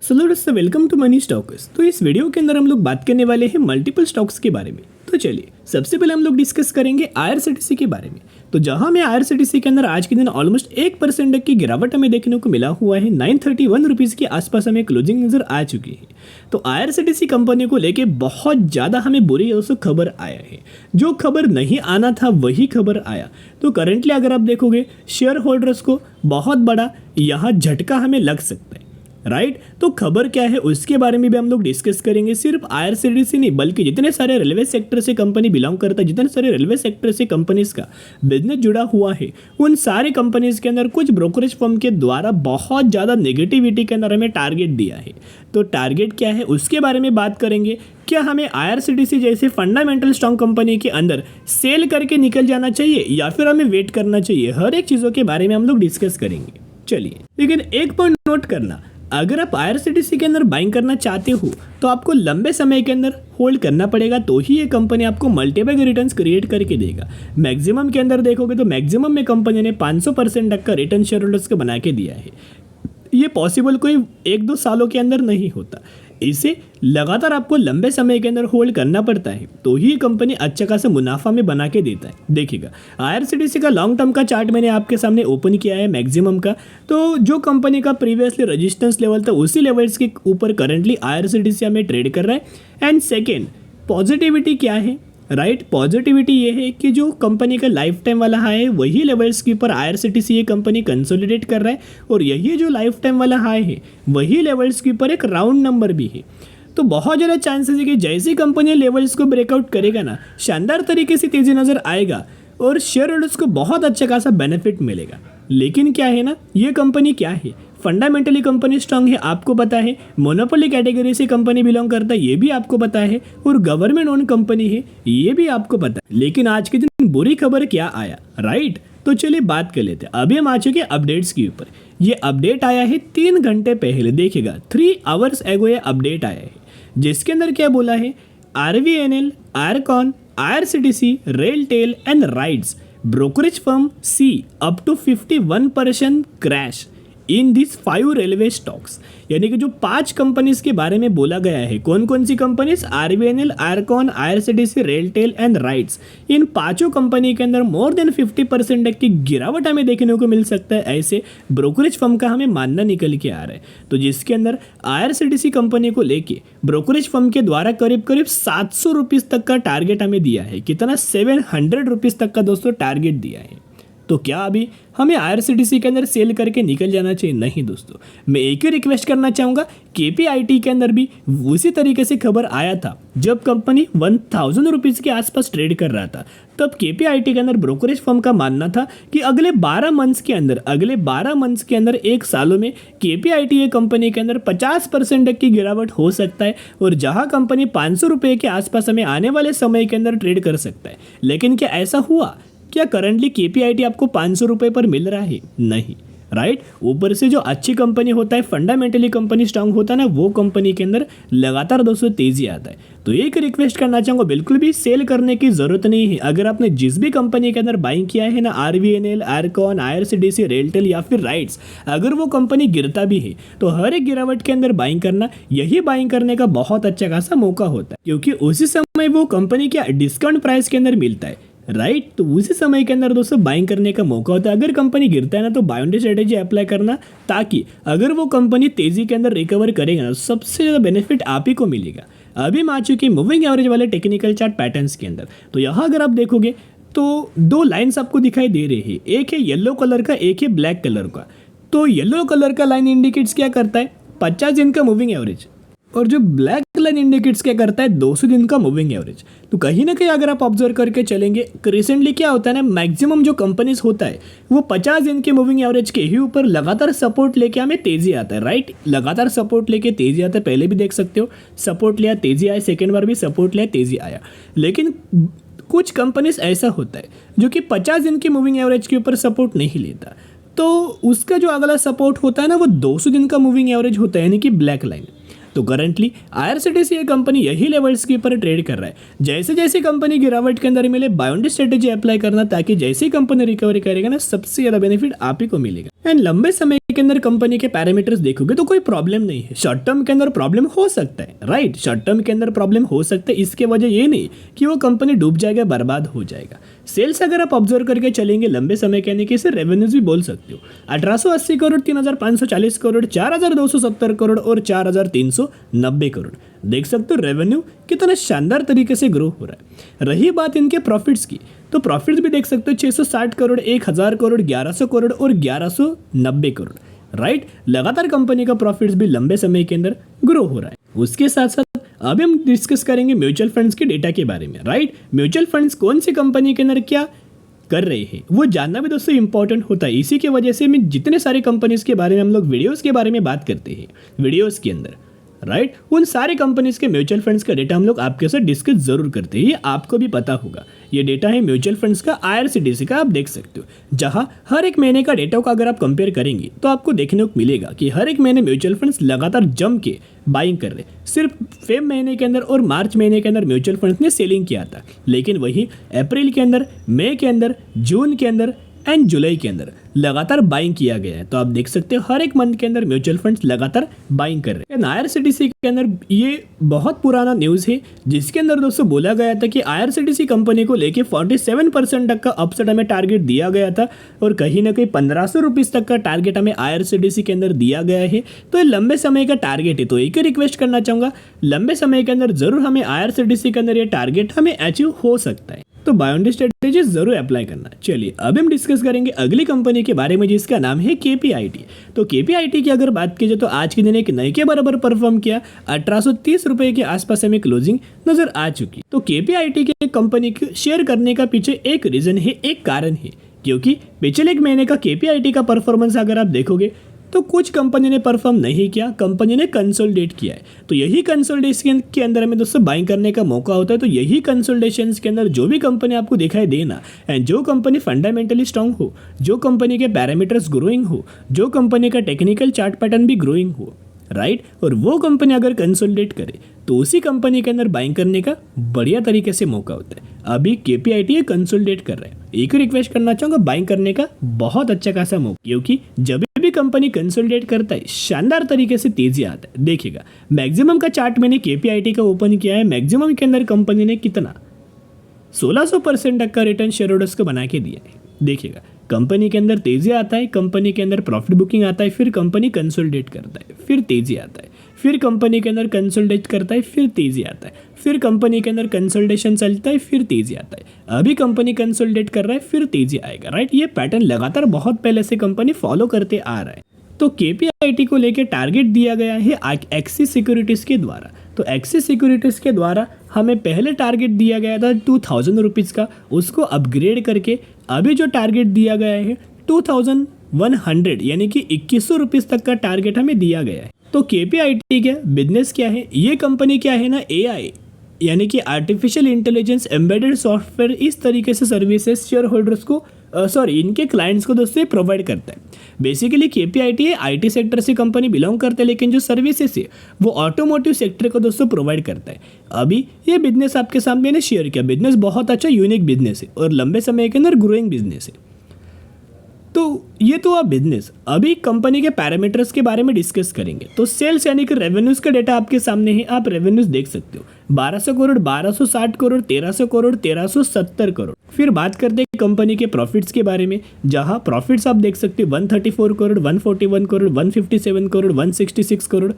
Hello दोस्तों, welcome to money stocks. तो इस वीडियो के अंदर हम लोग बात करने वाले हैं मल्टीपल स्टॉक्स के बारे में। तो चलिए सबसे पहले हम लोग डिस्कस करेंगे आईआरसीटीसी के बारे में। तो जहां में आईआरसीटीसी के अंदर आज के दिन ऑलमोस्ट 1% की गिरावट हमें देखने को मिला हुआ है। 931 रुपीज़ के आसपास हमें क्लोजिंग नजर आ चुकी है। तो आईआरसीटीसी कंपनी को लेके बहुत ज़्यादा हमें बुरी दोस्तों खबर आया है। जो खबर नहीं आना था वही खबर आया। तो करेंटली अगर आप देखोगे शेयर होल्डर्स को बहुत बड़ा यहाँ झटका हमें लग सकता है, राइट। तो खबर क्या है उसके बारे में भी हम लोग डिस्कस करेंगे। सिर्फ आईआरसीटीसी नहीं बल्कि जितने सारे रेलवे सेक्टर से कंपनी बिलोंग करता है, जितने सारे रेलवे सेक्टर से कंपनीज का बिजनेस जुड़ा हुआ है, उन सारे कंपनीज के अंदर कुछ ब्रोकरेज फर्म के द्वारा बहुत ज़्यादा नेगेटिविटी के अंदर हमें टारगेट दिया है। तो टारगेट क्या है उसके बारे में बात करेंगे। क्या हमें आईआरसीटीसी जैसे फंडामेंटल स्ट्रॉन्ग कंपनी के अंदर सेल करके निकल जाना चाहिए या फिर हमें वेट करना चाहिए, हर एक चीज़ों के बारे में हम लोग डिस्कस करेंगे। चलिए, लेकिन एक पॉइंट नोट करना, अगर आप आईआरसीटीसी के अंदर बाइंग करना चाहते हो तो आपको लंबे समय के अंदर होल्ड करना पड़ेगा, तो ही ये कंपनी आपको मल्टीपल रिटर्न्स क्रिएट करके देगा। मैक्सिमम के अंदर देखोगे तो मैक्सिमम में कंपनी ने 500% तक का रिटर्न शेयर होल्डर्स को बना के दिया है। ये पॉसिबल कोई 1-2 सालों के अंदर नहीं होता। इसे लगातार आपको लंबे समय के अंदर होल्ड करना पड़ता है, तो ही कंपनी अच्छा खासा मुनाफा में बना के देता है। देखिएगा, आईआरसीटीसी का लॉन्ग टर्म का चार्ट मैंने आपके सामने ओपन किया है मैक्सिमम का। तो जो कंपनी का प्रीवियसली रेजिस्टेंस लेवल था उसी लेवल्स के ऊपर करंटली आईआरसीटीसी हमें ट्रेड कर रहा है। एंड सेकेंड, पॉजिटिविटी क्या है, राइट। पॉजिटिविटी ये है कि जो कंपनी का लाइफ टाइम वाला हाई है वही लेवल्स के ऊपर आईआरसीटीसी ये कंपनी कंसोलिडेट कर रहा है, और यही जो लाइफ टाइम वाला हाई है वही लेवल्स के ऊपर एक राउंड नंबर भी है। तो बहुत ज़्यादा चांसेस है कि जैसी कंपनी लेवल्स को ब्रेकआउट करेगा ना, शानदार तरीके से तेजी नज़र आएगा और शेयर होल्डर्स को बहुत अच्छा खासा बेनिफिट मिलेगा। लेकिन क्या है ना, ये कंपनी क्या है, फंडामेंटली कंपनी स्ट्रांग है, आपको पता है। मोनोपोली कैटेगरी से कंपनी बिलोंग करता है, ये भी आपको पता है। और गवर्नमेंट ओन कंपनी है, ये भी आपको पता है। लेकिन आज के दिन बुरी खबर क्या आया, राइट। तो चलिए बात कर लेते हैं। अभी हम आ चुके अपडेट्स के ऊपर। ये अपडेट आया है 3 घंटे पहले, देखिएगा 3 आवर्स एगो ये अपडेट आया है, जिसके अंदर क्या बोला है, RVNL, IRCON, IRCTC, RailTel and RITES brokerage firm sees up to 51% crash in this 5 railway stocks. यानी कि जो 5 कंपनीज के बारे में बोला गया है, कौन कौन सी कंपनीज, आरवीएनएल, आयरकॉन, आईआरसीटीसी, रेलटेल एंड राइड्स, इन पांचों कंपनी के अंदर मोर देन 50% तक की गिरावट हमें देखने को मिल सकता है, ऐसे ब्रोकरेज फर्म का हमें मानना निकल के आ रहा है। तो जिसके अंदर आईआरसीटीसी कंपनी को लेके ब्रोकरेज फर्म के द्वारा करीब करीब 700 रुपीज़ तक का टारगेट हमें दिया है। कितना, 700 रुपीज़ तक का दोस्तों टारगेट दिया है। तो क्या अभी हमें आईआरसीटीसी के अंदर सेल करके निकल जाना चाहिए? नहीं दोस्तों, मैं एक ही रिक्वेस्ट करना चाहूँगा। केपीआईटी के अंदर भी उसी तरीके से खबर आया था, जब कंपनी 1000 रुपीज़ के आसपास ट्रेड कर रहा था, तब केपीआईटी के अंदर ब्रोकरेज फर्म का मानना था कि अगले 12 मंथ्स के अंदर 1 सालों में केपीआईटी ये कंपनी के अंदर 50% तक की गिरावट हो सकता है, और जहां कंपनी 500 रुपये के आसपास हमें आने वाले समय के अंदर ट्रेड कर सकता है। लेकिन क्या ऐसा हुआ? क्या करंटली केपीआईटी आपको 500 रुपये पर मिल रहा है? नहीं, राइट। ऊपर से जो अच्छी कंपनी होता है, फंडामेंटली कंपनी स्ट्रांग होता है ना, वो कंपनी के अंदर लगातार दोस्तों तेजी आता है। तो एक रिक्वेस्ट करना चाहूँगा, बिल्कुल भी सेल करने की जरूरत नहीं है। अगर आपने जिस भी कंपनी के अंदर बाइंग किया है ना, आरवीएनएल, आयरकॉन, आईआरसीटीसी, रेलटेल या फिर राइड्स, अगर वो कंपनी गिरता भी है तो हर एक गिरावट के अंदर बाइंग करना, यही बाइंग करने का बहुत अच्छा खासा मौका होता है, क्योंकि उसी समय वो कंपनी क्या डिस्काउंट प्राइस के अंदर मिलता है, राइट। तो उसी समय के अंदर दोस्तों बाइंग करने का मौका होता है। अगर कंपनी गिरता है ना, तो buy on the strategy apply करना, ताकि अगर वो कंपनी तेजी के अंदर रिकवर करेगा ना, सबसे ज़्यादा बेनिफिट आप ही को मिलेगा। अभी हम आ चुके मूविंग एवरेज वाले टेक्निकल चार्ट पैटर्न्स के अंदर। तो यहाँ अगर आप देखोगे तो 2 लाइन्स आपको दिखाई दे रही है, एक है येलो कलर का, एक है ब्लैक कलर का। तो येलो कलर का लाइन इंडिकेट्स क्या करता है, 50 दिन का मूविंग एवरेज, और जो ब्लैक लाइन इंडिकेट्स क्या करता है, 200 दिन का मूविंग एवरेज। तो कहीं ना कहीं अगर आप ऑब्जर्व करके चलेंगे, रिसेंटली क्या होता है ना, मैक्सिमम जो कंपनीज होता है वो 50 दिन के मूविंग एवरेज के ही ऊपर लगातार सपोर्ट लेके हमें तेजी आता है, राइट। लगातार सपोर्ट लेके तेजी आता है, पहले भी देख सकते हो, सपोर्ट लिया तेजी आया, सेकेंड बार भी सपोर्ट लिया तेजी आया। लेकिन कुछ कंपनीज ऐसा होता है जो कि 50 दिन के मूविंग एवरेज के ऊपर सपोर्ट नहीं लेता, तो उसका जो अगला सपोर्ट होता है ना, वो 200 दिन का मूविंग एवरेज होता है, यानी कि ब्लैक लाइन। तो करंटली आईआरसीटीसी ये कंपनी यही लेवल्स के ऊपर ट्रेड कर रहा है। जैसे जैसे कंपनी गिरावट के अंदर मिले, buy on the strategy apply करना, ताकि जैसे ही कंपनी रिकवरी करेगा ना, सबसे ज़्यादा बेनिफिट आप ही को मिलेगा। एंड लंबे समय के अंदर कंपनी के पैरामीटर्स देखोगे तो कोई प्रॉब्लम नहीं है। शॉर्ट टर्म के अंदर प्रॉब्लम हो सकता है, राइट, शॉर्ट टर्म के अंदर प्रॉब्लम हो सकता है। इसके वजह ये नहीं कि वो कंपनी डूब जाएगा, बर्बाद हो जाएगा। सेल्स अगर आप ऑब्जर्व करके चलेंगे लंबे समय के, यानी कि इसे रेवेन्यूज भी बोल सकते हो, 1880 करोड़, 3540 करोड़, 4270 करोड़ और 4390 करोड़। देख सकते हो रेवेन्यू कितना शानदार तरीके से ग्रो हो रहा है। रही बात इनके प्रॉफिट्स की, तो प्रॉफिट्स भी देख सकते हो 660 करोड़, 1000 करोड़, 1100 करोड़ और 1190 करोड़, राइट। लगातार कंपनी का प्रॉफिट्स भी लंबे समय के अंदर ग्रो हो रहा है। उसके साथ साथ अभी हम डिस्कस करेंगे म्यूचुअल फंड्स के डेटा के बारे में, राइट। म्यूचुअल फंड्स कौन सी कंपनी के अंदर क्या कर रहे हैं वो जानना भी दोस्तों इंपॉर्टेंट होता है। इसी की वजह से मैं जितने सारे कंपनीज के बारे में हम लोग वीडियोस के बारे में बात करते हैं वीडियोस के अंदर, राइट, उन सारे कंपनीज के म्यूचुअल फंड्स का डेटा हम लोग आपके साथ डिस्कस जरूर करते हैं। ये आपको भी पता होगा, ये डेटा है म्यूचुअल फंड्स का IRCTC का, आप देख सकते हो, जहां हर एक महीने का डेटा को अगर आप कंपेयर करेंगे तो आपको देखने को मिलेगा कि हर एक महीने म्यूचुअल फंड्स लगातार जम के बाइंग कर रहे। सिर्फ फेब महीने के अंदर और मार्च महीने के अंदर म्यूचुअल फंड्स ने सेलिंग किया था, लेकिन वही अप्रैल के अंदर, मई के अंदर, जून के अंदर एंड जुलाई के अंदर लगातार बाइंग किया गया है। तो आप देख सकते हो हर एक मंथ के अंदर म्यूचुअल फंड्स लगातार बाइंग कर रहे हैं। IRCTC के अंदर ये बहुत पुराना न्यूज़ है, जिसके अंदर दोस्तों बोला गया था कि IRCTC कंपनी को लेके 47% तक का अपसाइड हमें टारगेट दिया गया था और कहीं ना कहीं 1500 रुपीज़ तक का टारगेट हमें IRCTC के अंदर दिया गया है। तो ये लंबे समय का टारगेट है, तो एक ही रिक्वेस्ट करना चाहूँगा, लंबे समय के अंदर जरूर हमें IRCTC के अंदर ये टारगेट हमें अचीव हो सकता है, तो बाय ऑन स्ट्रेटेजी जरूर अप्लाई करना। चलिए अब हम डिस्कस करेंगे अगली कंपनी के बारे में, जिसका नाम है KPIT। तो KPIT की अगर बात की जाए तो आज के दिन एक नए के बराबर परफॉर्म किया, 1830 रुपए के आसपास हमें क्लोजिंग नजर आ चुकी। तो KPIT के कंपनी को शेयर करने का पीछे एक रीजन है, एक कारण है, क्योंकि पिछले एक महीने का KPIT का परफॉर्मेंस अगर आप देखोगे तो कुछ कंपनी ने परफॉर्म नहीं किया, कंपनी ने कंसोलिडेट किया है। तो यही कंसोलिडेशन के अंदर हमें दोस्तों बाइंग करने का मौका होता है। तो यही कंसोलिडेशन के अंदर जो भी कंपनी आपको दिखाई देना एंड जो कंपनी फंडामेंटली स्ट्रांग हो, जो कंपनी के पैरामीटर्स ग्रोइंग हो, जो कंपनी का टेक्निकल चार्ट पैटर्न भी ग्रोइंग हो, राइट, और वो कंपनी अगर कंसोलिडेट करे तो उसी कंपनी के अंदर बाइंग करने का बढ़िया तरीके से मौका होता है। अभी KPIT ये कंसोलिडेट कर रहा है, एक ही रिक्वेस्ट करना चाहूँगा, बाइंग करने का बहुत अच्छा खासा मौका, क्योंकि जब भी कंपनी कंसोलिडेट करता है शानदार तरीके से तेजी आता है। देखिएगा मैक्सिमम का चार्ट मैंने KPIT का ओपन किया है, मैक्सिमम के अंदर कंपनी ने कितना 1600% तक का रिटर्न शेयर होल्डर्स को बना के दिया है। देखिएगा कंपनी के अंदर तेजी आता है, कंपनी के अंदर प्रॉफिट बुकिंग आता है, फिर कंपनी कंसोलिडेट करता है, फिर तेजी आता है, फिर कंपनी के अंदर कंसोलिडेट करता है, फिर तेजी आता है, फिर कंपनी के अंदर कंसोलिडेशन चलता है, फिर तेजी आता है। अभी कंपनी कंसोलिडेट कर रहा है, फिर तेजी आएगा, राइट। ये पैटर्न लगातार बहुत पहले से कंपनी फॉलो करते आ रहा है। तो KPIT को लेकर टारगेट दिया गया है एक्सिस सिक्योरिटीज़ के द्वारा। तो एक्सिस सिक्योरिटीज़ के द्वारा हमें पहले टारगेट दिया गया था 2000 रुपीज़ का, उसको अपग्रेड करके अभी जो टारगेट दिया गया है 2100, यानी कि 2100 रुपीज़ तक का टारगेट हमें दिया गया है। तो KPIT क्या बिजनेस क्या है, ये कंपनी क्या है ना, AI यानी कि आर्टिफिशियल इंटेलिजेंस एम्बेडेड सॉफ्टवेयर, इस तरीके से सर्विसेज शेयर होल्डर्स को इनके क्लाइंट्स को दोस्तों प्रोवाइड करता है। बेसिकली KPIT है IT सेक्टर से कंपनी बिलोंग करता है, लेकिन जो सर्विसेज है वो ऑटोमोटिव सेक्टर को दोस्तों प्रोवाइड करता है। अभी ये बिजनेस आपके सामने ने शेयर किया, बिजनेस बहुत अच्छा यूनिक बिजनेस है और लंबे समय के अंदर ग्रोइंग बिजनेस है। तो ये तो आप बिजनेस, अभी कंपनी के पैरामीटर्स के बारे में डिस्कस करेंगे। तो सेल्स यानी कि रेवेन्यूज का डेटा आपके सामने है, आप रेवेन्यूज देख सकते हो, 1200 करोड़, 1260 करोड़, 1300 करोड़, 1370 करोड़। फिर बात करते हैं कंपनी के प्रॉफिट्स के बारे में, जहां प्रॉफिट्स आप देख सकते हो 134 करोड़, 141 करोड़, 157 करोड़, 166 करोड़,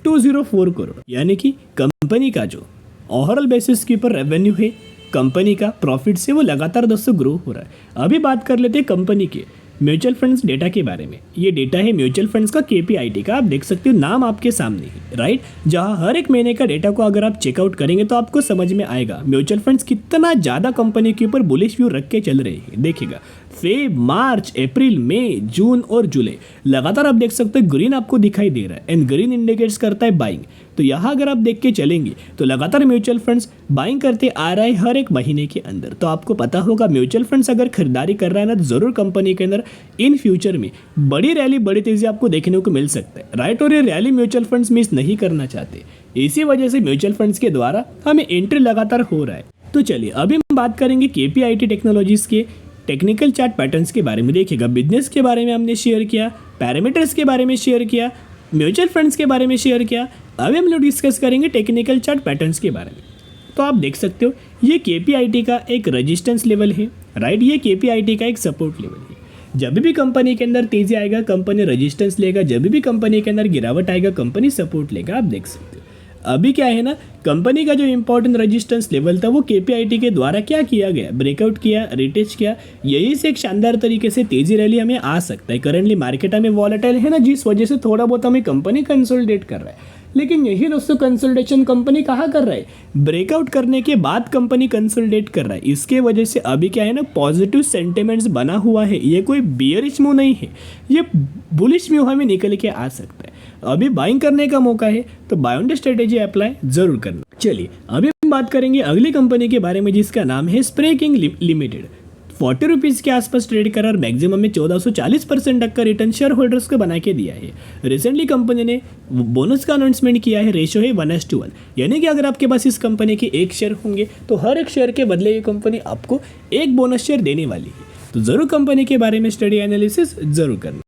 204 करोड़, यानी कि कंपनी का जो ओवरऑल बेसिस के ऊपर रेवेन्यू है, कंपनी का प्रॉफिट से वो लगातार दोस्तों ग्रो हो रहा है। अभी बात कर लेते हैं कंपनी के म्यूचुअल फंड्स डेटा के बारे में। ये डेटा है म्यूचुअल फंड्स का KPIT का, आप देख सकते हो, नाम आपके सामने है, राइट। जहां हर एक महीने का डेटा को अगर आप चेकआउट करेंगे तो आपको समझ में आएगा म्यूचुअल फंड्स कितना ज़्यादा कंपनी के ऊपर बुलिश व्यू रख के चल रहे हैं। देखिएगा फेब, मार्च, अप्रैल, मई, जून और जुलाई लगातार आप देख सकते हो ग्रीन आपको दिखाई दे रहा है एंड ग्रीन इंडिकेट्स करता है बाइंग। तो यहाँ अगर आप देख के चलेंगे तो लगातार म्यूचुअल फंड्स बाइंग करते आ रहा है हर एक महीने के अंदर। तो आपको पता होगा म्यूचुअल फंड्स अगर खरीदारी कर रहा है ना, तो जरूर कंपनी के अंदर इन फ्यूचर में बड़ी रैली, बड़ी तेजी आपको देखने को मिल सकता है, राइट। और ये रैली म्यूचुअल फंड्स मिस नहीं करना चाहते, इसी वजह से म्यूचुअल फंड्स के द्वारा हमें एंट्री लगातार हो रहा है। तो चलिए अभी हम बात करेंगे KPIT टेक्नोलॉजीज के टेक्निकल चार्ट पैटर्न्स के बारे में। देखिएगा बिजनेस के बारे में हमने शेयर किया, पैरामीटर्स के बारे में शेयर किया, म्यूचुअल फंड्स के बारे में शेयर किया। अभी हम लोग डिस्कस करेंगे टेक्निकल चार्ट पैटर्न्स के बारे में। तो आप देख सकते हो ये KPIT का एक रेजिस्टेंस लेवल है, राइट। ये KPIT का एक सपोर्ट लेवल है। जब भी कंपनी के अंदर तेजी आएगा कंपनी रेजिस्टेंस लेगा, जब भी कंपनी के अंदर गिरावट आएगा कंपनी सपोर्ट लेगा। आप देख सकते हो अभी क्या है ना, कंपनी का जो इंपॉर्टेंट रेजिस्टेंस लेवल था वो KPIT के द्वारा क्या किया गया, ब्रेकआउट किया, रिटेस्ट किया। यही से एक शानदार तरीके से तेजी रैली हमें आ सकता है। करंटली मार्केट हमें वॉलेटाइल है ना, जिस वजह से थोड़ा बहुत हमें कंपनी कंसोलिडेट कर रहा है। लेकिन यही दोस्तों कंसोलिडेशन कंपनी कहाँ कर रहा है, ब्रेकआउट करने के बाद कंपनी कंसोलिडेट कर रहा है। इसके वजह से अभी क्या है ना, पॉजिटिव सेंटिमेंट्स बना हुआ है। ये कोई बियरिश मूव नहीं है, ये बुलिश मूव हमें निकल के आ सकता है। अभी बाइंग करने का मौका है, तो buy on the strategy apply जरूर करना। चलिए अभी हम बात करेंगे अगली कंपनी के बारे में जिसका नाम है स्प्रे किंग लिमिटेड। 40 रुपीज़ के आसपास ट्रेड कर और मैक्सिमम में 1440% तक का रिटर्न शेयर होल्डर्स को बना के दिया है। रिसेंटली कंपनी ने बोनस का अनाउंसमेंट किया है, रेशो है 1:1, यानी कि अगर आपके पास इस कंपनी के 1 शेयर होंगे तो हर एक शेयर के बदले ये कंपनी आपको 1 बोनस शेयर देने वाली है। तो ज़रूर कंपनी के बारे में स्टडी एनालिसिस जरूर करना।